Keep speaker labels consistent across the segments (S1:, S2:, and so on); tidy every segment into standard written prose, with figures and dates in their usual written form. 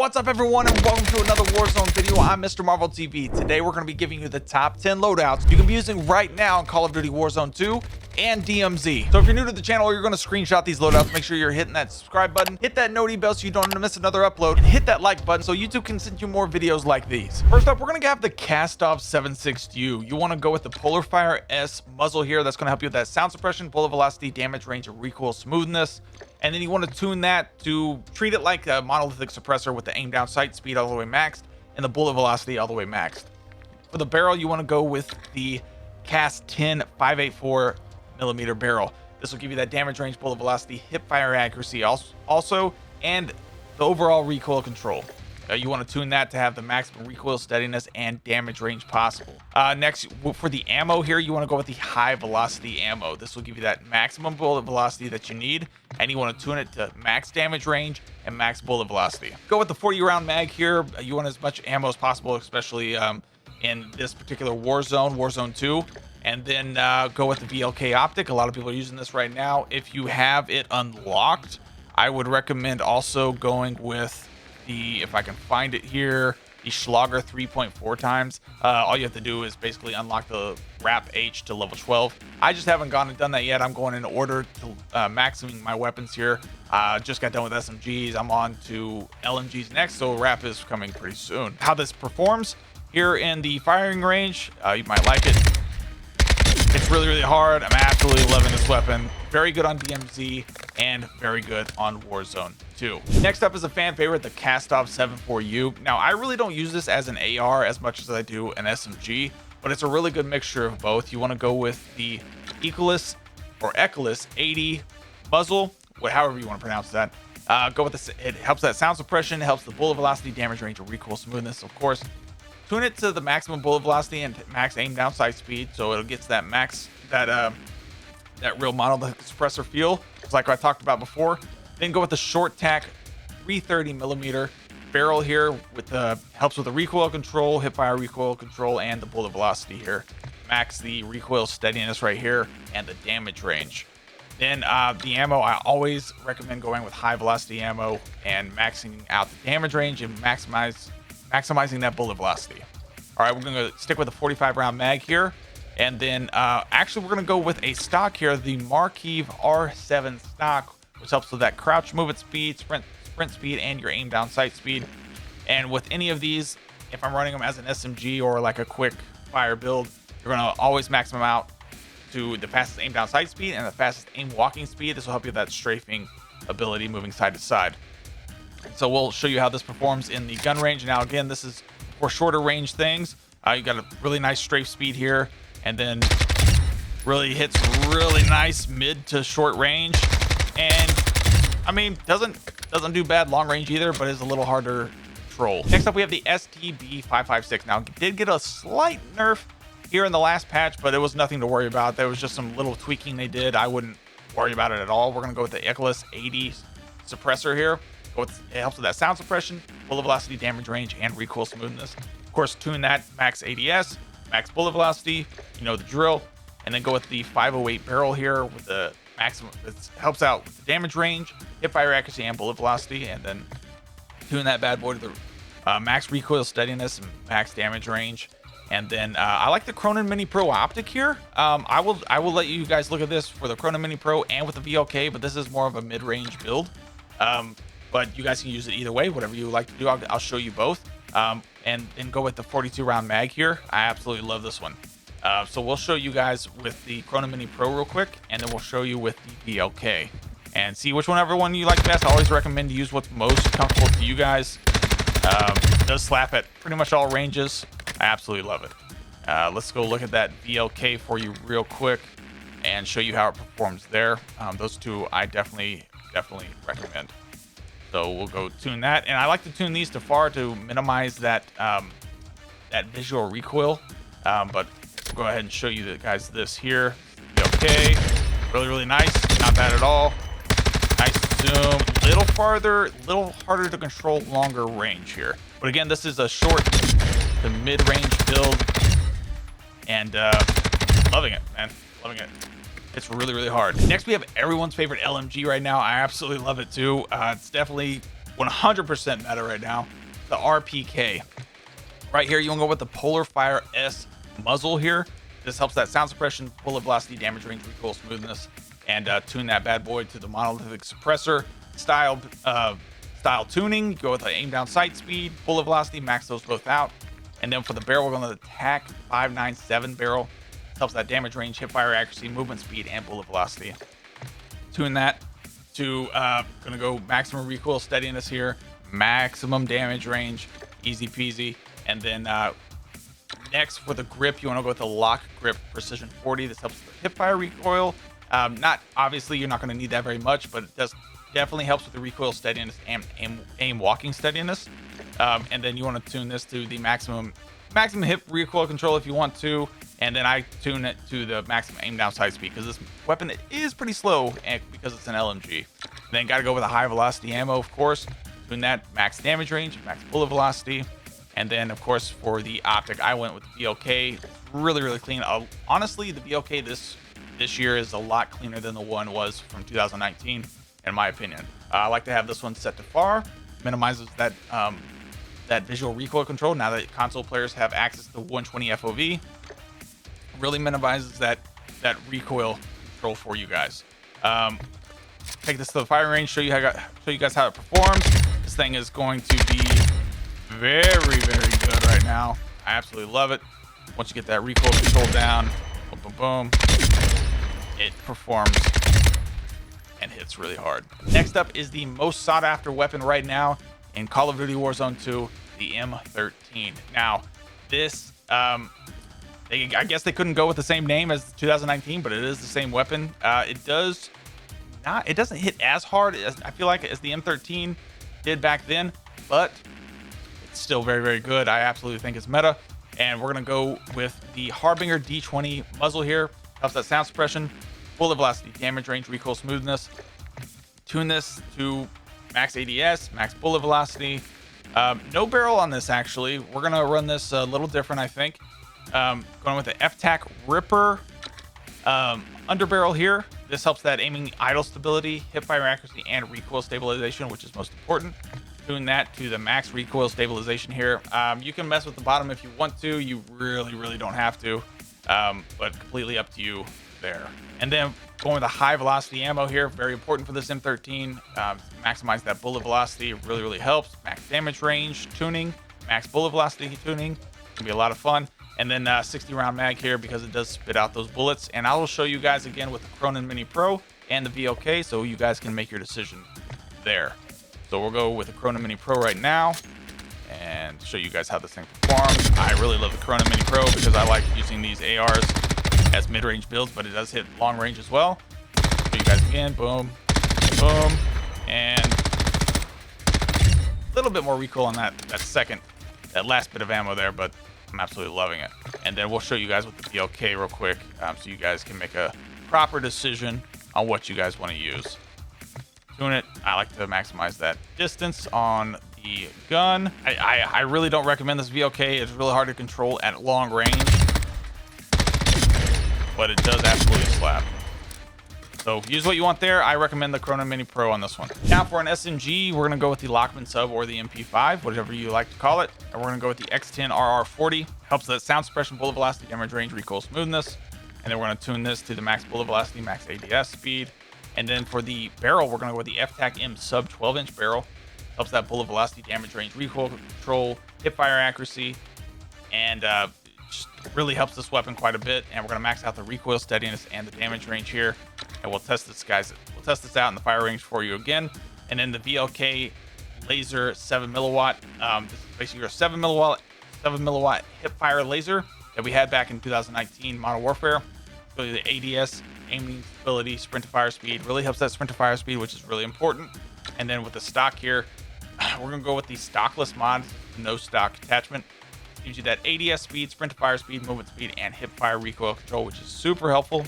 S1: What's up, everyone, and welcome to another Warzone video. I'm MrMarvelTV. Today we're going to be giving you the top 10 loadouts you can be using right now in Call of Duty Warzone 2 and DMZ. So if you're new to the channel, you're going to screenshot these loadouts. Make sure you're hitting that subscribe button, hit that noti bell so you don't miss another upload, and hit that like button so YouTube can send you more videos like these. First up, we're going to have the Kastov 7.6U. You want to go with the Polar Fire S muzzle here. That's going to help you with that sound suppression, bullet velocity, damage range, and recoil smoothness. And then you want to tune that to treat it like a monolithic suppressor with the aim down sight speed all the way maxed and the bullet velocity all the way maxed. For the barrel, you want to go with the Cast 10 584mm barrel. This will give you that damage range, bullet velocity, hip fire accuracy also, and the overall recoil control. You want to tune that to have the maximum recoil steadiness and damage range possible. Next, for the ammo here, you want to go with the high velocity ammo. This will give you that maximum bullet velocity that you need, and you want to tune it to max damage range and max bullet velocity. Go with the 40 round mag here. You want as much ammo as possible, especially in this particular Warzone 2. And then go with the BLK optic. A lot of people are using this right now. If you have it unlocked, I would recommend also going with the, if I can find it here, the Schlager 3.4 times. All you have to do is basically unlock the wrap H to level 12. I just haven't gone and done that yet. I'm going in order to maximum my weapons here. Just got done with SMGs. I'm on to LMGs next, so wrap is coming pretty soon. How this performs here in the firing range, you might like it. It's really hard. I'm absolutely loving this weapon. Very good on DMZ and very good on Warzone 2. Next up is a fan favorite, the Kastov 7.4U. Now, I really don't use this as an AR as much as I do an SMG, but it's a really good mixture of both. You want to go with the Equalus or Equalus 80 muzzle, however you want to pronounce that. Go with this. It helps that sound suppression, helps the bullet velocity, damage range, and recoil smoothness, of course. Tune it to the maximum bullet velocity and max aim down sight speed, so it gets that max, that real monolithic suppressor feel, just like I talked about before. Then go with the short tack 330mm barrel here, with the helps with the recoil control, hip fire recoil control, and the bullet velocity here. Max the recoil steadiness right here and the damage range. Then the ammo, I always recommend going with high velocity ammo and maxing out the damage range and maximizing that bullet velocity. All right, we're going to stick with a 45 round mag here. And then actually we're going to go with a stock here, the Markeev R7 stock, which helps with that crouch movement speed, sprint speed, and your aim down sight speed. And with any of these, if I'm running them as an SMG or like a quick fire build, you're going to always max them out to the fastest aim down sight speed and the fastest aim walking speed. This will help you with that strafing ability, moving side to side. So we'll show you how this performs in the gun range. Now, again, this is for shorter range things. You got a really nice strafe speed here, and then really hits really nice mid to short range. And I mean, doesn't do bad long range either, but is a little harder to control. Next up, we have the STB556. Now, it did get a slight nerf here in the last patch, but it was nothing to worry about. There was just some little tweaking they did. I wouldn't worry about it at all. We're gonna go with the Equalus 80 suppressor here. It helps with that sound suppression, bullet velocity, damage range, and recoil smoothness. Of course, tune that max ADS, max bullet velocity, you know the drill. And then go with the 508 barrel here with the maximum. It helps out with the damage range, hip fire accuracy, and bullet velocity. And then tune that bad boy to the max recoil steadiness and max damage range. And then I like the Cronin Mini Pro optic here. I will let you guys look at this for the Cronin Mini Pro and with the VLK, but this is more of a mid-range build. But you guys can use it either way, whatever you like to do. I'll show you both. And go with the 42 round mag here. I absolutely love this one. So we'll show you guys with the Cronin Mini Pro real quick, and then we'll show you with the VLK and see which one you like best. I always recommend to use what's most comfortable to you guys. It does slap at pretty much all ranges. I absolutely love it. Let's go look at that VLK for you real quick and show you how it performs there. Those two I definitely recommend. So we'll go tune that, and I like to tune these to far to minimize that that visual recoil. But we'll go ahead and show you guys this here. Okay, really nice, not bad at all. Nice zoom, little farther, little harder to control longer range here. But again, this is a short to mid-range build, and loving it, man, loving it. It's really hard. Next, we have everyone's favorite LMG right now. I absolutely love it too. It's definitely 100% meta right now, the RPK. Right here, you want to go with the Polar Fire S muzzle here. This helps that sound suppression, bullet velocity, damage range, recoil smoothness, and tune that bad boy to the monolithic suppressor style tuning. You go with the aim down sight speed, bullet velocity, max those both out. And then for the barrel, we're going to attack 597 barrel. Helps that damage range, hip fire accuracy, movement speed, and bullet velocity. Tune that to gonna go maximum recoil steadiness here, maximum damage range, easy peasy. And then next for the grip, you want to go with the lock grip precision 40. This helps with hip fire recoil. Not obviously, you're not going to need that very much, but it does definitely helps with the recoil steadiness and aim walking steadiness. And then you want to tune this to the maximum hip recoil control if you want to, and then I tune it to the maximum aim down sight speed because this weapon is pretty slow and because it's an LMG. Then got to go with a high velocity ammo, of course. Tune that max damage range, max bullet velocity. And then, of course, for the optic, I went with the BLK. It's really clean. Honestly, the BLK this year is a lot cleaner than the one was from 2019, in my opinion. I like to have this one set to far, minimizes that visual recoil control. Now that console players have access to 120 FOV, really minimizes that recoil control for you guys. Take this to the firing range, show you guys how it performs. This thing is going to be very good right now. I absolutely love it. Once you get that recoil control down, boom, it performs and hits really hard. Next up is the most sought after weapon right now in Call of Duty Warzone 2, the M13. Now this I guess they couldn't go with the same name as 2019, but it is the same weapon. It doesn't hit as hard as I feel like as the M13 did back then, but it's still very good. I absolutely think it's meta, and we're gonna go with the Harbinger D20 muzzle here. Helps that sound suppression, bullet velocity, damage range, recoil smoothness. Tune this to max ADS, max bullet velocity. No barrel on this actually. We're gonna run this a little different, I think. Going with the F-Tac Ripper underbarrel here. This helps that aiming idle stability, hip fire accuracy, and recoil stabilization, which is most important. Tune that to the max recoil stabilization here. You can mess with the bottom if you want to. You really don't have to, but completely up to you there. And then going with a high velocity ammo here, very important for this M13. Maximize that bullet velocity, really helps. Max damage range tuning, max bullet velocity tuning, can be a lot of fun. And then 60 round mag here because it does spit out those bullets. And I will show you guys again with the Cronin Mini Pro and the VLK, so you guys can make your decision there. So we'll go with the Cronin Mini Pro right now and show you guys how this thing performs. I really love the Cronin Mini Pro because I like using these ARs as mid-range builds, but it does hit long range as well. Show you guys again, boom, and a little bit more recoil on that last bit of ammo there, but I'm absolutely loving it. And then we'll show you guys with the BLK real quick, so you guys can make a proper decision on what you guys want to use. Tune it. I like to maximize that distance on the gun. I really don't recommend this VLK. It's really hard to control at long range, but it does absolutely slap. So use what you want there. I recommend the Cronin Mini Pro on this one. Now for an SMG, we're gonna go with the Lachmann Sub or the MP5, whatever you like to call it. And we're gonna go with the X10 RR40. Helps that sound suppression, bullet velocity, damage range, recoil smoothness. And then we're gonna tune this to the max bullet velocity, max ADS speed. And then for the barrel, we're gonna go with the F-Tac M Sub 12-inch barrel. Helps that bullet velocity, damage range, recoil control, hip fire accuracy, and just really helps this weapon quite a bit. And we're gonna max out the recoil steadiness and the damage range here. And we'll test this, guys. We'll test this out in the fire range for you again. And then the VLK laser 7 milliwatt. This is basically your 7 milliwatt hip fire laser that we had back in 2019 Modern Warfare. So the ADS, aiming stability, sprint to fire speed, really helps that sprint to fire speed, which is really important. And then with the stock here, we're gonna go with the stockless mod, no stock attachment. Gives you that ADS speed, sprint to fire speed, movement speed, and hip fire recoil control, which is super helpful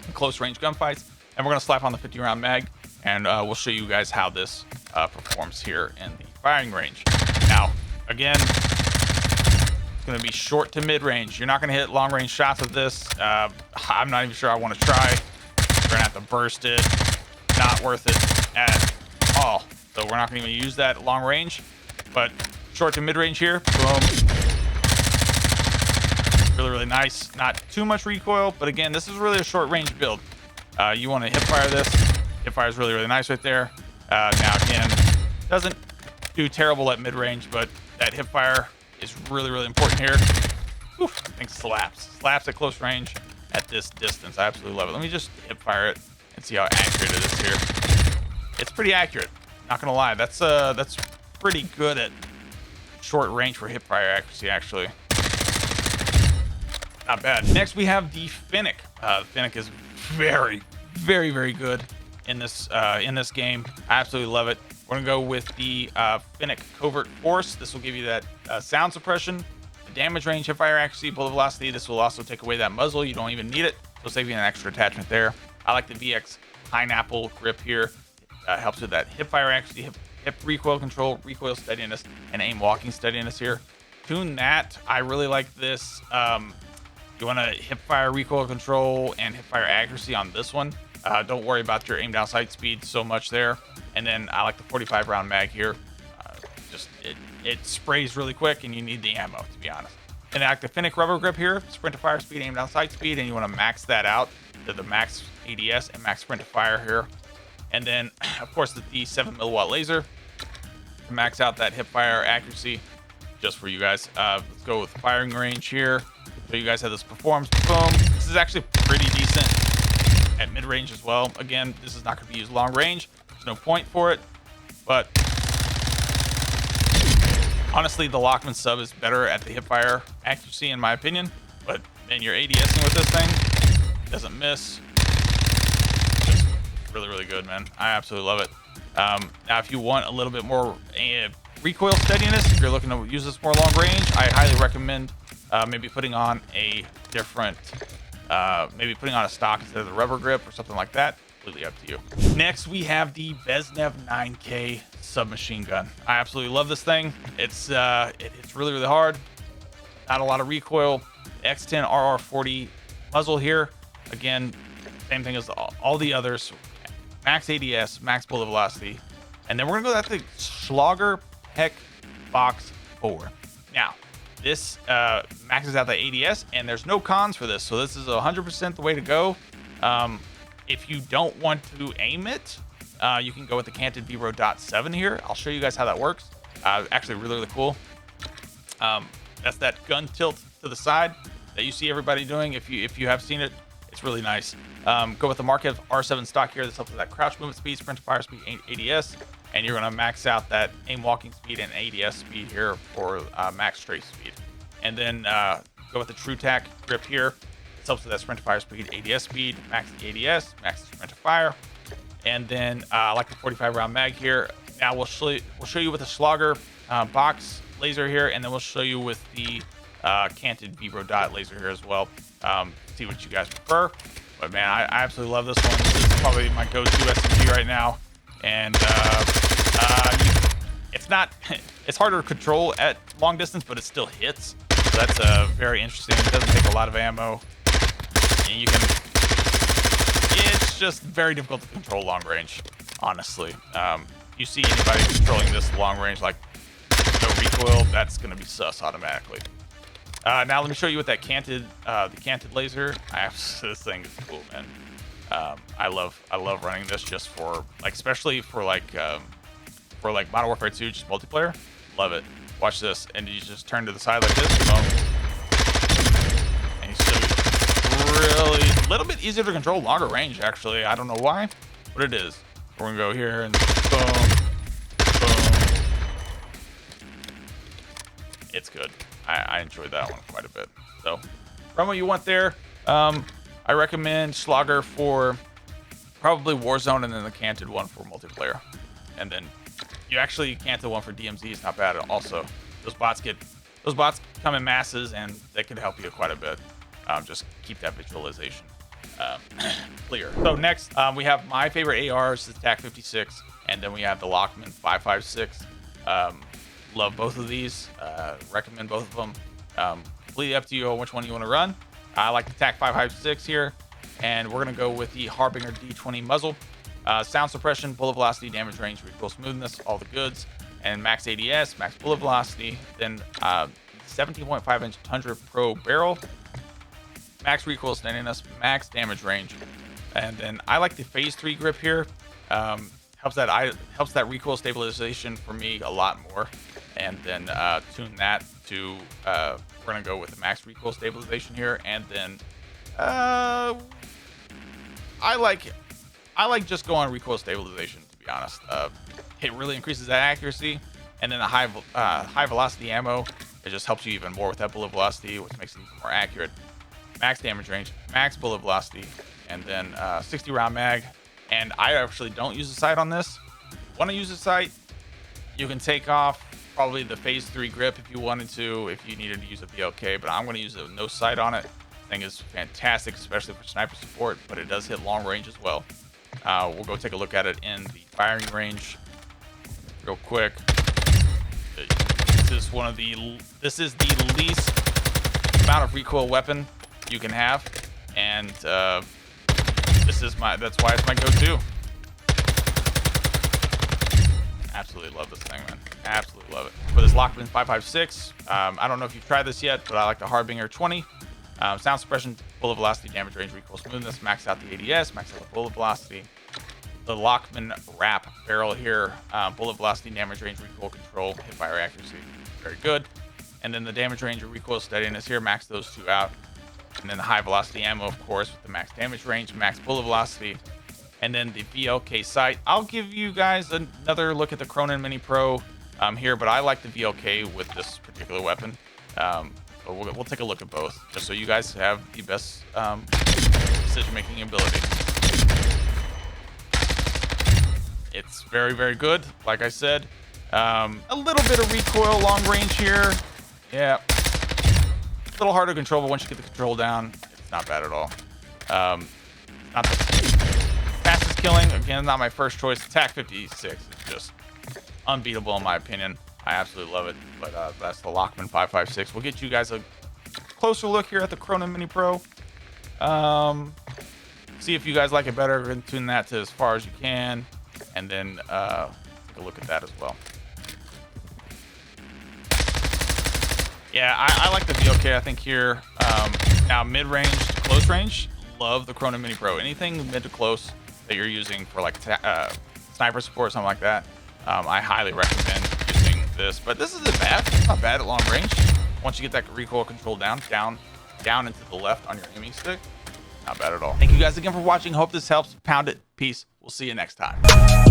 S1: in close range gunfights. And we're gonna slap on the 50 round mag, and we'll show you guys how this performs here in the firing range. Now, again, it's gonna be short to mid range. You're not gonna hit long range shots with this. I'm not even sure I want to try. We're gonna have to burst it. Not worth it at all. so we're not going to even use that long range. But short to mid range here, boom. Really, really nice. Not too much recoil, but again, this is really a short range build. You want to hip fire this. Hip fire is really, really nice right there. Now again, doesn't do terrible at mid range, but that hip fire is really, really important here. Oof, thing slaps at close range at this distance. I absolutely love it. Let me just hip fire it and see how accurate it is here. It's pretty accurate, not gonna lie. That's pretty good at short range for hip fire accuracy, actually. Not bad. Next we have the Fennec. The Fennec is very, very, very good in this game. I absolutely love it. We're gonna go with the Fennec Covert Force. This will give you that sound suppression, the damage range, hip fire accuracy, bullet velocity. This will also take away that muzzle. You don't even need it. It'll save you an extra attachment there. I like the VX Pineapple grip here. Helps with that hip fire accuracy, hip recoil control, recoil steadiness, and aim walking steadiness here. Tune that. I really like this. You want to hip fire recoil control and hip fire accuracy on this one. Don't worry about your aim down sight speed so much there. And then I like the 45 round mag here. It sprays really quick and you need the ammo, to be honest. And I like the Fennec rubber grip here, sprint to fire speed, aim down sight speed, and you want to max that out to the max ADS and max sprint to fire here. And then of course the 7 milliwatt laser to max out that hip fire accuracy just for you guys. Let's go with firing range here. So you guys how this performs. Boom. This is actually pretty decent at mid range as well. Again, this is not going to be used long range. There's no point for it. But honestly, the Lachmann Sub is better at the hip fire accuracy in my opinion. But man, you're ADSing with this thing, doesn't miss. Just really, really good, man. I absolutely love it. Now, if you want a little bit more recoil steadiness, if you're looking to use this more long range, I highly recommend maybe putting on a different, maybe putting on a stock instead of the rubber grip or something like that. Completely up to you. Next, we have the BAS-P 9K submachine gun. I absolutely love this thing. It's really, really hard. Not a lot of recoil. X10 RR40 muzzle here. Again, same thing as all the others. Max ADS, max bullet velocity. And then we're gonna go at the Schlager Peck Box 4. Now, this maxes out the ADS, and there's no cons for this, so this is 100% the way to go. If you don't want to aim it, you can go with the Canted Vibro .7 here. I'll show you guys how that works. Actually, really, really cool. That's that gun tilt to the side that you see everybody doing. If you have seen it, it's really nice. Go with the Markev R7 stock here. This helps with that crouch movement speed, sprint to fire speed, ADS. And you're going to max out that aim walking speed and ADS speed here for max trace speed. And then go with the True Tac grip here. This helps with that sprint to fire speed, ADS speed, max the ADS, max the sprint to fire. And then I like the 45 round mag here. Now we'll show you with the Schlager box laser here, and then we'll show you with the Canted Vibro dot laser here as well. See what you guys prefer. But man, I absolutely love this one. This is probably my go-to SMG right now. And it's harder to control at long distance, but it still hits. So that's very interesting. It doesn't take a lot of ammo. And it's just very difficult to control long range, honestly. You see anybody controlling this long range, like no recoil, that's gonna be sus automatically. Now let me show you with that canted, the canted laser. This thing is cool, man. I love running this just for like, especially for like Modern Warfare 2, just multiplayer. Love it. Watch this, and you just turn to the side like this, boom. And you still really a little bit easier to control longer range. Actually, I don't know why, but it is. We're gonna go here and boom, boom. It's good. I enjoyed that one quite a bit. So, from what you want there, I recommend Schlager for probably Warzone, and then the canted one for multiplayer. And then you actually canted one for DMZ is not bad also. Those bots come in masses, and they can help you quite a bit. Just keep that visualization clear. So next, we have my favorite ARs, the TAC 56, and then we have the Lachmann 556. Love both of these. Recommend both of them. Completely up to you on which one you want to run. I like the TAC 556 here, and we're gonna go with the Harbinger D20 muzzle. Sound suppression, bullet velocity, damage range, recoil smoothness, all the goods, and max ADS, max bullet velocity. Then 17.5 inch Tundra Pro barrel, max recoil steadiness, max damage range. And then I like the phase 3 grip here. Helps that recoil stabilization for me a lot more. And then tune that to we're gonna go with the max recoil stabilization here. And then I like just going recoil stabilization, to be honest. It really increases that accuracy. And then the high velocity ammo, it just helps you even more with that bullet velocity, which makes it even more accurate. Max damage range, max bullet velocity, and then 60 round mag. And I actually don't use a sight on this. Want to use a sight? You can take off probably the phase 3 grip if you wanted to, if you needed to use a VLK, but I'm going to use a no sight on it. The thing is fantastic, especially for sniper support, but it does hit long range as well. We'll go take a look at it in the firing range real quick. This is the least amount of recoil weapon you can have, and that's why it's my go-to. Absolutely love this thing, man. Absolutely love it. For this Lachmann 556, I don't know if you've tried this yet, but I like the Harbinger 20. Sound suppression, bullet velocity, damage range, recoil smoothness, max out the ADS, max out the bullet velocity. The Lachmann wrap barrel here, bullet velocity, damage range, recoil control, hip fire accuracy, very good. And then the damage range and recoil steadiness here, max those two out. And then the high velocity ammo, of course, with the max damage range, max bullet velocity. And then the VLK sight. I'll give you guys another look at the Cronin Mini Pro here, but I like the VLK with this particular weapon. But we'll take a look at both, just so you guys have the best decision-making ability. It's very, very good. Like I said, a little bit of recoil long range here. Yeah, a little hard to control, but once you get the control down, it's not bad at all. Not the fastest killing. Again, not my first choice. Attack 56 is just unbeatable in my opinion. I absolutely love it. But that's the Lachmann 556. We'll get you guys a closer look here at the Cronin Mini Pro. See if you guys like it better and tune that to as far as you can. And then take a look at that as well. Yeah, I like the VLK, I think, here. Now, mid-range to close range, love the Cronin Mini Pro. Anything mid to close that you're using for like sniper support or something like that, I highly recommend using this. But this isn't bad. It's not bad at long range. Once you get that recoil control down into the left on your aiming stick, not bad at all. Thank you guys again for watching. Hope this helps. Pound it. Peace. We'll see you next time.